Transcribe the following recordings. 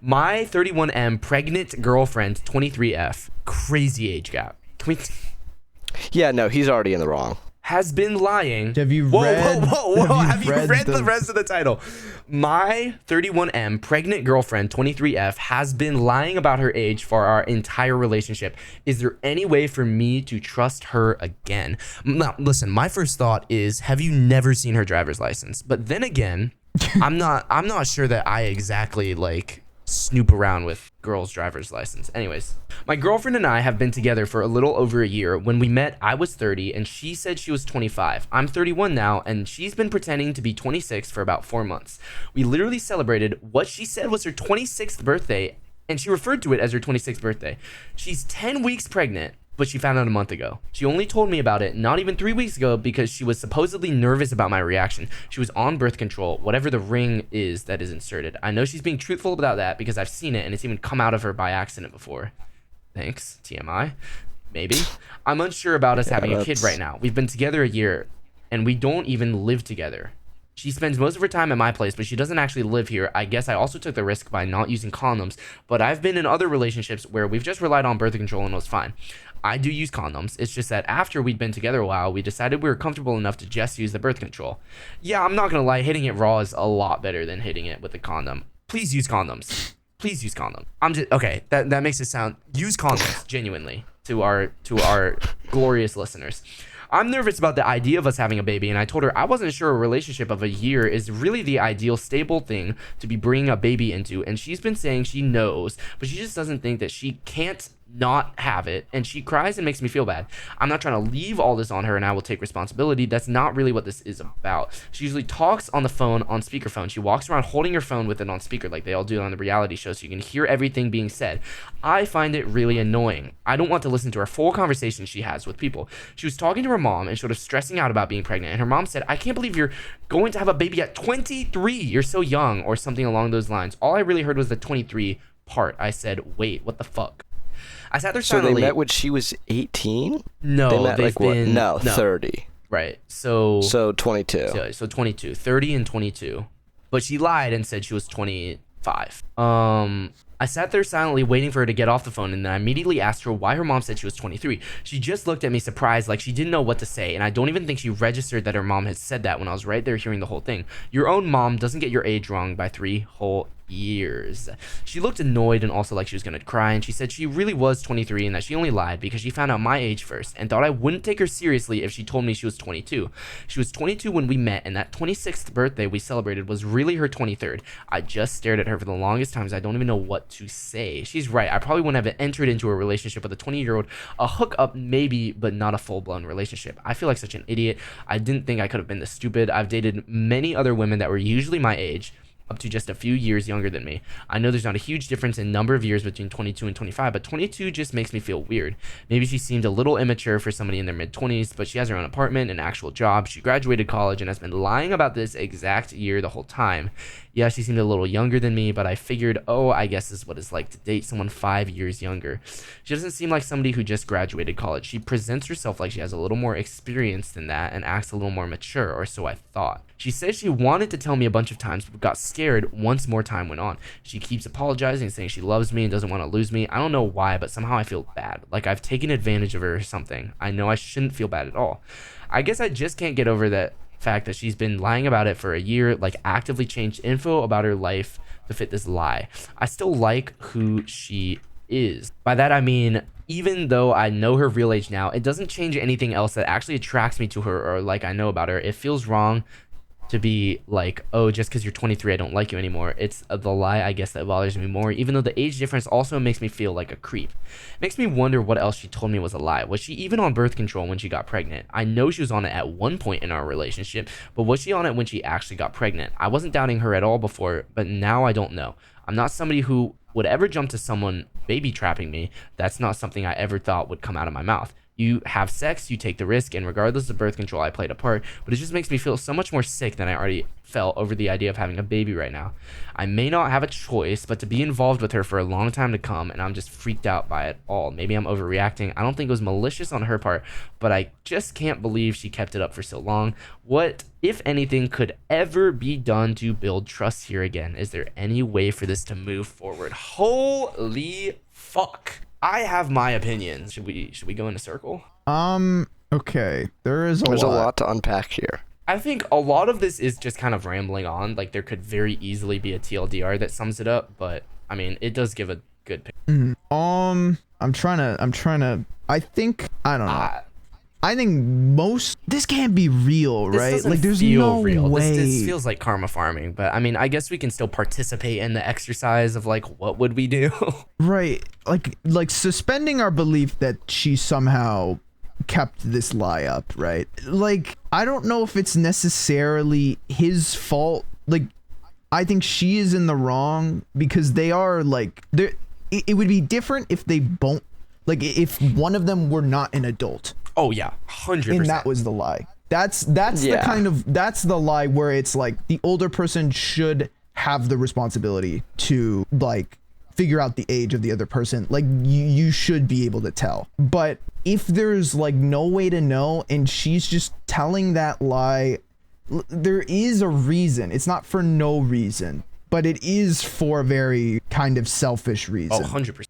My 31M pregnant girlfriend, 23F, crazy age gap. Can we Yeah, no, he's already in the wrong. has been lying. Have you Whoa, read? whoa, whoa. Have you read the the rest of the title? My 31M pregnant girlfriend, 23F, has been lying about her age for our entire relationship. Is there any way for me to trust her again? Now, listen, my first thought is, have you never seen her driver's license? But then again, I'm not sure that I exactly like snoop around with girls' driver's license. Anyways, my girlfriend and I have been together for a little over a year. When we met, I was 30 and she said she was 25. I'm 31 now and she's been pretending to be 26 for about 4 months. We literally celebrated what she said was her 26th birthday and she referred to it as her 26th birthday. She's 10 weeks pregnant, but she found out a month ago. She only told me about it not even 3 weeks ago because she was supposedly nervous about my reaction. She was on birth control, whatever the ring is that is inserted. I know she's being truthful about that because I've seen it and it's even come out of her by accident before. Thanks, TMI. Maybe. I'm unsure about us having a kid right now. We've been together a year and we don't even live together. She spends most of her time at my place, but she doesn't actually live here. I guess I also took the risk by not using condoms, but I've been in other relationships where we've just relied on birth control and it was fine. I do use condoms. It's just that after we'd been together a while, we decided we were comfortable enough to just use the birth control. Yeah, I'm not gonna lie, hitting it raw is a lot better than hitting it with a condom. Please use condoms. Please use condoms. I'm just okay. That makes it sound use condoms genuinely to our glorious listeners. I'm nervous about the idea of us having a baby, and I told her I wasn't sure a relationship of a year is really the ideal stable thing to be bringing a baby into, and she's been saying she knows, but she just doesn't think that she can't not have it, and she cries and makes me feel bad. I'm not trying to leave all this on her and I will take responsibility. That's not really what this is about. She usually talks on the phone on speakerphone. She walks around holding her phone with it on speaker like they all do on the reality show so you can hear everything being said. I find it really annoying. I don't want to listen to her full conversation she has with people. She was talking to her mom and sort of stressing out about being pregnant, and her mom said, I can't believe you're going to have a baby at 23. You're so young, or something along those lines. All I really heard was the 23 part. I said, wait, what the fuck? I sat there silently. So they met when she was 18? No, they met they've been... No, 30. Right, so 22. So 22, 30 and 22. But she lied and said she was 25. I sat there silently waiting for her to get off the phone, and then I immediately asked her why her mom said she was 23. She just looked at me surprised, like she didn't know what to say, and I don't even think she registered that her mom had said that when I was right there hearing the whole thing. Your own mom doesn't get your age wrong by 3 whole years. She looked annoyed and also like she was gonna cry, and she said she really was 23 and that she only lied because she found out my age first and thought I wouldn't take her seriously if she told me she was 22. She was 22 when we met, and that 26th birthday we celebrated was really her 23rd. I just stared at her for the longest times. I don't even know what to say. She's right. I probably wouldn't have entered into a relationship with a 20-year-old. A hookup maybe, but not a full-blown relationship. I feel like such an idiot. I didn't think I could have been this stupid. I've dated many other women that were usually my age, up to just a few years younger than me. I know there's not a huge difference in number of years between 22 and 25, but 22 just makes me feel weird. Maybe she seemed a little immature for somebody in their mid-20s, but she has her own apartment, an actual job. She graduated college and has been lying about this exact year the whole time. Yeah, she seemed a little younger than me, but I figured, oh, I guess this is what it's like to date someone 5 years younger. She doesn't seem like somebody who just graduated college. She presents herself like she has a little more experience than that and acts a little more mature, or so I thought. She says she wanted to tell me a bunch of times, but got scared once more time went on. She keeps apologizing, saying she loves me and doesn't want to lose me. I don't know why, but somehow I feel bad, like I've taken advantage of her or something. I know I shouldn't feel bad at all. I guess I just can't get over that fact that she's been lying about it for a year, like actively changed info about her life to fit this lie. I still like who she is. By that I mean, even though I know her real age now, it doesn't change anything else that actually attracts me to her or like I know about her. It feels wrong to be like, oh, just because you're 23 I don't like you anymore. It's the lie, I guess, that bothers me more, even though the age difference also makes me feel like a creep. It makes me wonder what else she told me was a lie. Was she even on birth control when she got pregnant? I know she was on it at one point in our relationship, but was she on it when she actually got pregnant? I wasn't doubting her at all before, but now I don't know. I'm not somebody who would ever jump to someone baby trapping me. That's not something I ever thought would come out of my mouth. You have sex, you take the risk, and regardless of birth control, I played a part, but it just makes me feel so much more sick than I already felt over the idea of having a baby right now. I may not have a choice, but to be involved with her for a long time to come, and I'm just freaked out by it all. Maybe I'm overreacting. I don't think it was malicious on her part, but I just can't believe she kept it up for so long. What, if anything, could ever be done to build trust here again? Is there any way for this to move forward? Holy fuck. I have my opinion. Should we go in a circle? Okay. There's a lot to unpack here. I think a lot of this is just kind of rambling on. Like, there could very easily be a TLDR that sums it up, but I mean, it does give a good picture. I'm trying to I think, I don't know. I think this can't be real, right? Like, there's no way. This feels like karma farming, but I mean, I guess we can still participate in the exercise of like, what would we do? Right. Like suspending our belief that she somehow kept this lie up, right? Like, I don't know if it's necessarily his fault. Like, I think she is in the wrong because they are like, it would be different if they both, like, if one of them were not an adult. Oh yeah, 100%. And that was the lie. That's the kind of, that's the lie where it's like the older person should have the responsibility to like figure out the age of the other person. Like, you should be able to tell. But if there's like no way to know and she's just telling that lie, there is a reason. It's not for no reason, but it is for a very kind of selfish reason. Oh, 100%.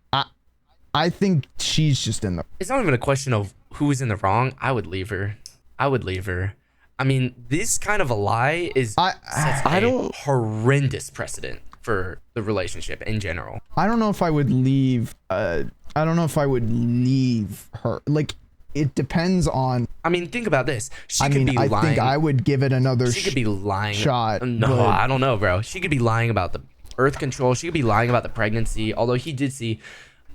I think she's just in the... It's not even a question of who's in the wrong. I would leave her. I mean, this kind of a lie sets a horrendous precedent for the relationship in general. I don't know if I would leave. I don't know if I would leave her. Like, it depends on... I mean, think about this. I think I would give it another She could be lying. Shot. No, I don't know, bro. She could be lying about the birth control. She could be lying about the pregnancy. Although he did see...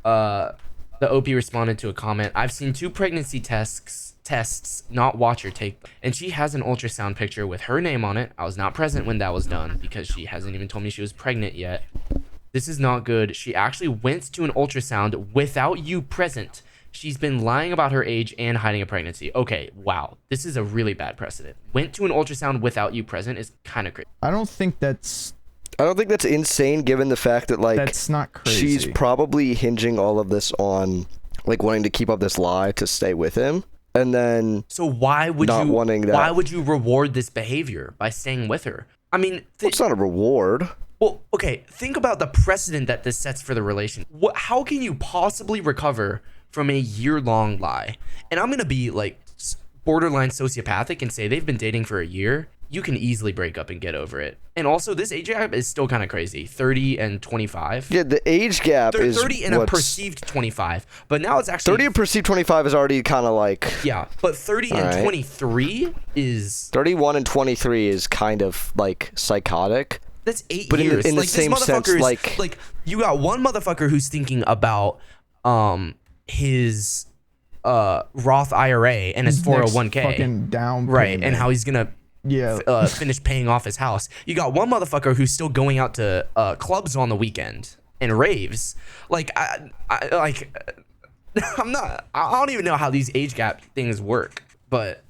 the OP responded to a comment. I've seen 2 pregnancy tests not watch or take them. And she has an ultrasound picture with her name on it. I was not present when that was done because she hasn't even told me she was pregnant yet. This is not good. She actually went to an ultrasound without you present. She's been lying about her age and hiding a pregnancy. Okay, wow. This is a really bad precedent. Went to an ultrasound without you present is kind of crazy. I don't think that's insane given the fact that, like, that's not crazy. She's probably hinging all of this on, like, wanting to keep up this lie to stay with him. And then so why would you reward this behavior by staying with her? I mean, it's not a reward. Well, okay, think about the precedent that this sets for the relation. How can you possibly recover from a year-long lie? And I'm gonna be like borderline sociopathic and say they've been dating for a year. You can easily break up and get over it. And also, this age gap is still kind of crazy. 30 and 25. Yeah, the age gap is 30 and a perceived 25. But now it's actually... 30 and perceived 25 is already kind of like... Yeah, but 30 and 23 is... 31 and 23 is kind of, like, psychotic. That's 8 but years. But in the same sense, like... You got one motherfucker who's thinking about his Roth IRA and his 401k. Fucking down payment. Right, and how he's gonna... finish paying off his house. You got one motherfucker who's still going out to clubs on the weekend and raves. Like, I don't even know how these age gap things work. But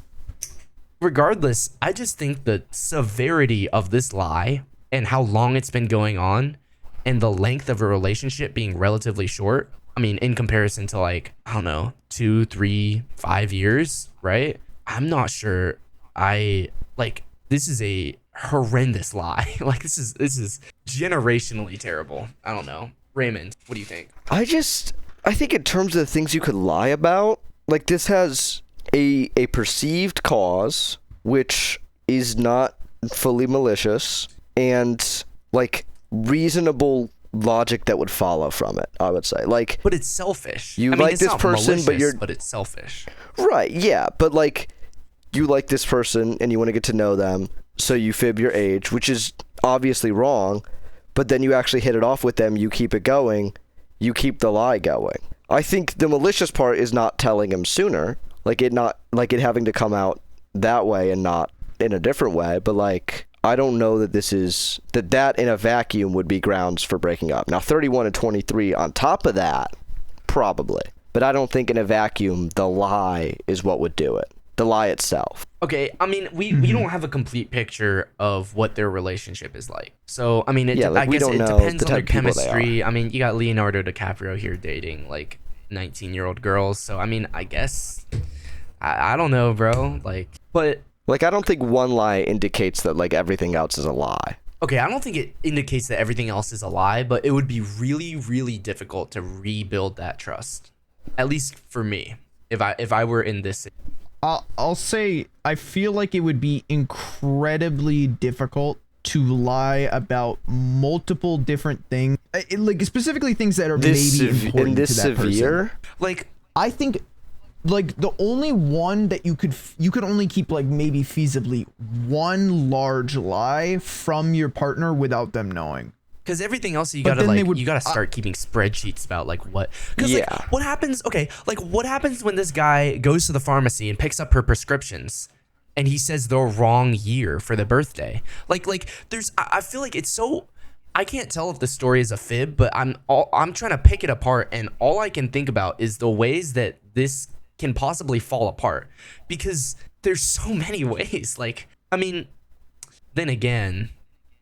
regardless, I just think the severity of this lie and how long it's been going on and the length of a relationship being relatively short. I mean, in comparison to, like, I don't know, 2, 3, 5 years, right? I'm not sure this is a horrendous lie. Like, this is generationally terrible. I don't know. Raymond, what do you think? I think in terms of the things you could lie about, like, this has a perceived cause, which is not fully malicious, and, like, reasonable logic that would follow from it, I would say. Like, but it's selfish. Like this person, but it's selfish. Right, yeah, but, like, you like this person and you want to get to know them, so you fib your age, which is obviously wrong, but then you actually hit it off with them, you keep it going, you keep the lie going. I think the malicious part is not telling him sooner, like it having to come out that way and not in a different way, but, like, I don't know that that in a vacuum would be grounds for breaking up. Now, 31 and 23 on top of that, probably. but I don't think in a vacuum the lie is what would do it. The lie itself. Okay, I mean, we don't have a complete picture of what their relationship is like. So, I mean, I we guess don't it know depends the on their type of people they chemistry. I mean, you got Leonardo DiCaprio here dating like 19-year-old girls. So, I mean, I guess I don't know, bro. Like, but like I don't think one lie indicates that like everything else is a lie. okay, I don't think it indicates that everything else is a lie, but it would be really, really difficult to rebuild that trust. At least for me, if I were in this. I'll say I feel like it would be incredibly difficult to lie about multiple different things, like specifically things that are maybe important to that person. Like, I think like the only one that you could only keep like maybe feasibly one large lie from your partner without them knowing. because everything else you gotta you gotta start keeping spreadsheets about like what. Because like, what happens? Okay, like what happens when this guy goes to the pharmacy and picks up her prescriptions, and he says the wrong year for the birthday? Like there's I feel like it's so. I can't tell if the story is a fib, but I'm trying to pick it apart, and all I can think about is the ways that this can possibly fall apart, because there's so many ways. Like, I mean, then again,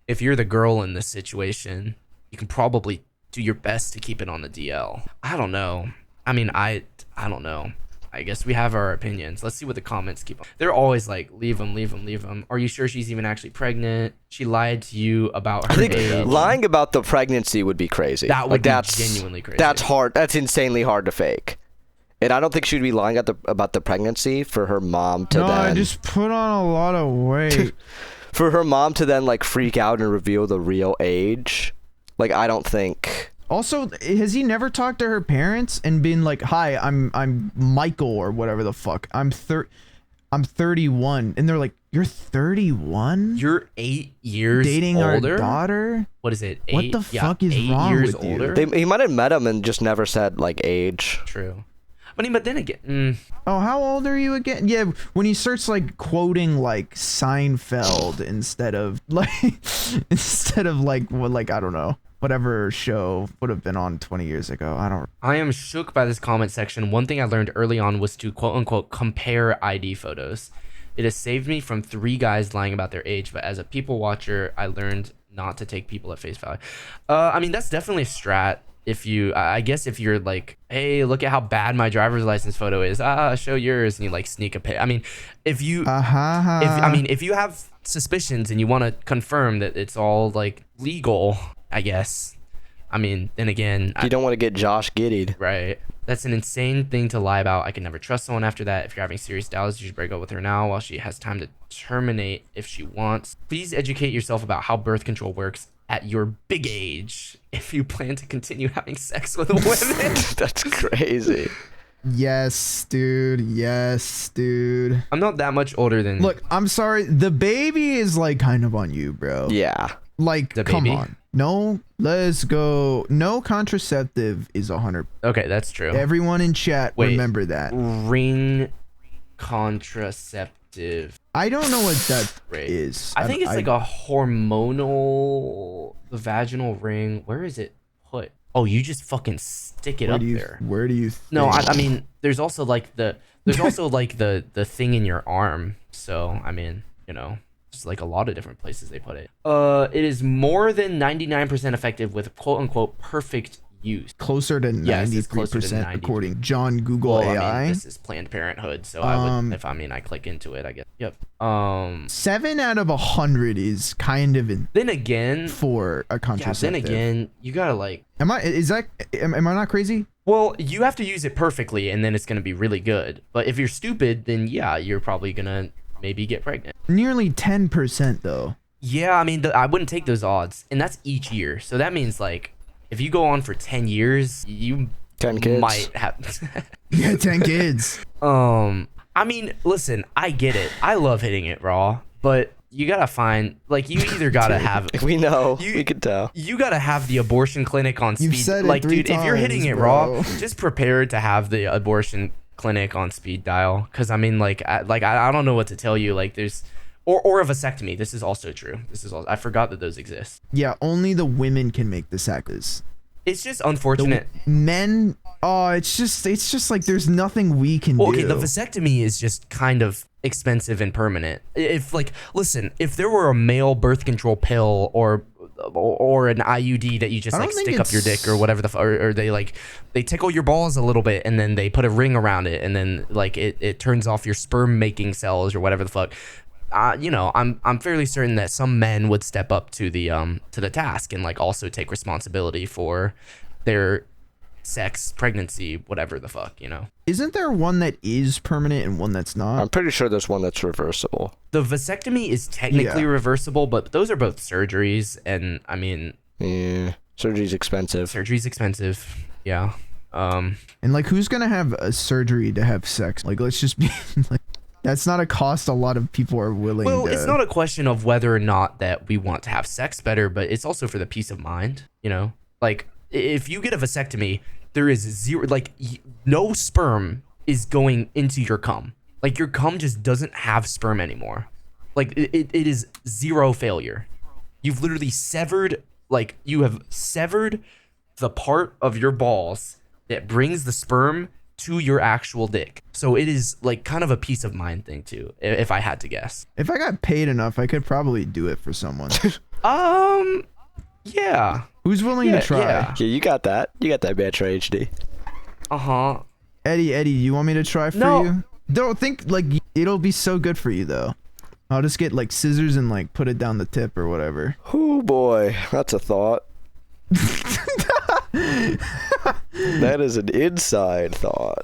if you're the girl in this situation, you can probably do your best to keep it on the DL. I don't know. I mean, I don't know. I guess we have our opinions. Let's see what the comments keep on. They're always like, leave them, leave them, leave them. Are you sure she's even actually pregnant? She lied to you about her age. Lying about the pregnancy would be crazy. That would be genuinely crazy. That's hard. That's insanely hard to fake. And I don't think she'd be lying about the pregnancy for her mom to then... No, I just put on a lot of weight. For her mom to then, like, freak out and reveal the real age. Like, I don't think... Also, has he never talked to her parents and been like, "Hi, I'm Michael," or whatever the fuck. I'm 31. And they're like, "You're 31? You're 8 years dating older? Our daughter? What is it? What the fuck is wrong with you?" He might have met him and just never said, like, age. True. But then again... Oh, how old are you again? Yeah, when he starts, like, quoting, like, Seinfeld instead of, like, I don't know, whatever show would have been on 20 years ago. I am shook by this comment section. One thing I learned early on was to quote-unquote compare ID photos. It has saved me from 3 guys lying about their age, but as a people watcher, I learned not to take people at face value. I mean, that's definitely a strat. I guess if you're like, "Hey, look at how bad my driver's license photo is. Show yours," and you like sneak a pic. I mean, if you have suspicions and you want to confirm that it's all like legal, I guess. I mean, then again, you don't want to get Josh Giddied. Right. That's an insane thing to lie about. I can never trust someone after that. If you're having serious doubts, you should break up with her now while she has time to terminate if she wants. Please educate yourself about how birth control works at your big age if you plan to continue having sex with women. That's crazy. Yes, dude. Yes, dude. I'm not that much older than... Look, I'm sorry. The baby is like kind of on you, bro. Yeah. Like, come on. No, let's go. No contraceptive is 100. Okay, that's true. Everyone in chat, remember that. Ring contraceptive. I don't know what that is. I think it's like a hormonal vaginal ring. Where is it put? Oh, you just fucking stick it up there. Where do you think? No, I mean, there's also like the thing in your arm. So, I mean, you know, just like a lot of different places they put it. It is more than 99% effective with quote unquote perfect use. Closer to 93% according John Google AI. I mean, this is Planned Parenthood, so I would, I click into it, I guess. Yep. 7 out of 100 is kind of then again for a contraceptive. Yeah, then again, you gotta like. Am I not crazy? Well, you have to use it perfectly, and then it's gonna be really good. But if you're stupid, then yeah, you're probably gonna maybe get pregnant. Nearly 10% though. Yeah, I mean, I wouldn't take those odds, and that's each year. So that means like, if you go on for 10 years, you 10 kids might have. Yeah, 10 kids. I mean, listen, I get it. I love hitting it raw, but you gotta find, like, you either gotta have. We know. We could tell. You gotta have the abortion clinic on speed. You've said it like, 3 dude, times, if you're hitting it bro. raw, just prepare to have the abortion clinic on speed dial. Because I mean, like, I don't know what to tell you. Like, there's. Or a vasectomy. This is also true. I forgot that those exist. Yeah, only the women can make the sacrifice. It's just unfortunate. Men, it's just like there's nothing we can do. Okay, the vasectomy is just kind of expensive and permanent. If like, listen, if there were a male birth control pill or an IUD that you just like stick up your dick or whatever or they tickle your balls a little bit and then they put a ring around it and then like it turns off your sperm making cells or whatever the fuck. You know, I'm fairly certain that some men would step up to the task and like also take responsibility for their sex, pregnancy, whatever the fuck, you know. Isn't there one that is permanent and one that's not? I'm pretty sure there's one that's reversible. The vasectomy is technically reversible, but those are both surgeries, and I mean, yeah, surgery's expensive. Yeah. And like, who's gonna have a surgery to have sex? Like, let's just be like, that's not a cost a lot of people are willing to... It's not a question of whether or not that we want to have sex better, but it's also for the peace of mind, you know? Like, if you get a vasectomy, there is zero, like, no sperm is going into your cum. Like, your cum just doesn't have sperm anymore. Like, it is zero failure. You've literally severed, like, you have severed the part of your balls that brings the sperm to your actual dick. So it is like kind of a peace of mind thing too, if I had to guess. If I got paid enough, I could probably do it for someone. Yeah. Who's willing to try? Yeah, you got that. You got that mantraHD. Eddie, you want me to try for you? Don't think like it'll be so good for you though. I'll just get like scissors and like put it down the tip or whatever. Oh boy, that's a thought. That is an inside thought.